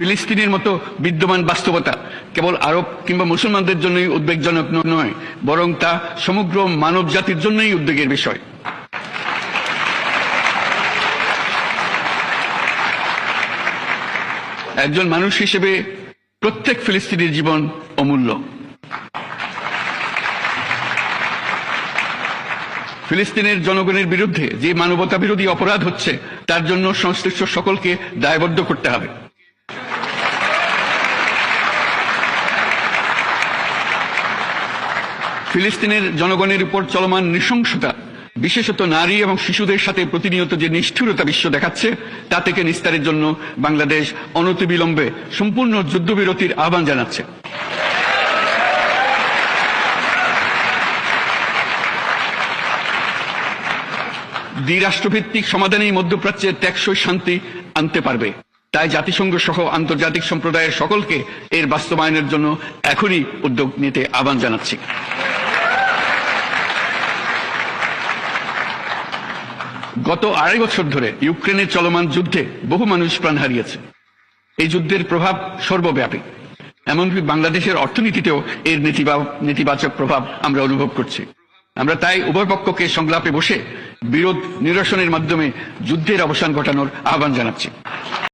ফিলিস্তিনের মতো বিদ্যমান বাস্তবতা কেবল আরব কিংবা মুসলমানদের জন্যই উদ্বেগজনক নয়, বরং তা সমগ্র মানব জাতির জন্যই উদ্বেগের বিষয়। একজন মানুষ হিসেবে প্রত্যেক ফিলিস্তিনির জীবন অমূল্য। ফিলিস্তিনের জনগণের বিরুদ্ধে যে মানবতা বিরোধী অপরাধ হচ্ছে তার জন্য সংশ্লিষ্ট সকলকে দায়বদ্ধ করতে হবে। ফিলিস্তিনের জনগণের উপর চলমান নৃশংসতা, বিশেষত নারী এবং শিশুদের সাথে প্রতিনিয়ত যে নিষ্ঠুরতা বিশ্ব দেখাচ্ছে, তা থেকে নিস্তারের জন্য বাংলাদেশ অনতিবিলম্বে সম্পূর্ণ যুদ্ধবিরতির আহ্বান জানাচ্ছে। দ্বিরাষ্ট্রভিত্তিক সমাধানেই মধ্যপ্রাচ্যের টেকসই শান্তি আনতে পারবে। তাই জাতিসংঘ সহ আন্তর্জাতিক সম্প্রদায়ের সকলকে এর বাস্তবায়নের জন্য এখনই উদ্যোগ নিতে আহ্বান জানাচ্ছি। গত ২.৫ বছর ধরে ইউক্রেনের চলমান যুদ্ধে বহু মানুষ প্রাণ হারিয়েছে। এই যুদ্ধের প্রভাব সর্বব্যাপী, এমনকি বাংলাদেশের অর্থনীতিতেও এর নেতিবাচক প্রভাব আমরা অনুভব করছি। আমরা তাই উভয় পক্ষকে সংলাপে বসে বিরোধ নিরসনের মাধ্যমে যুদ্ধের অবসান ঘটানোর আহ্বান জানাচ্ছি।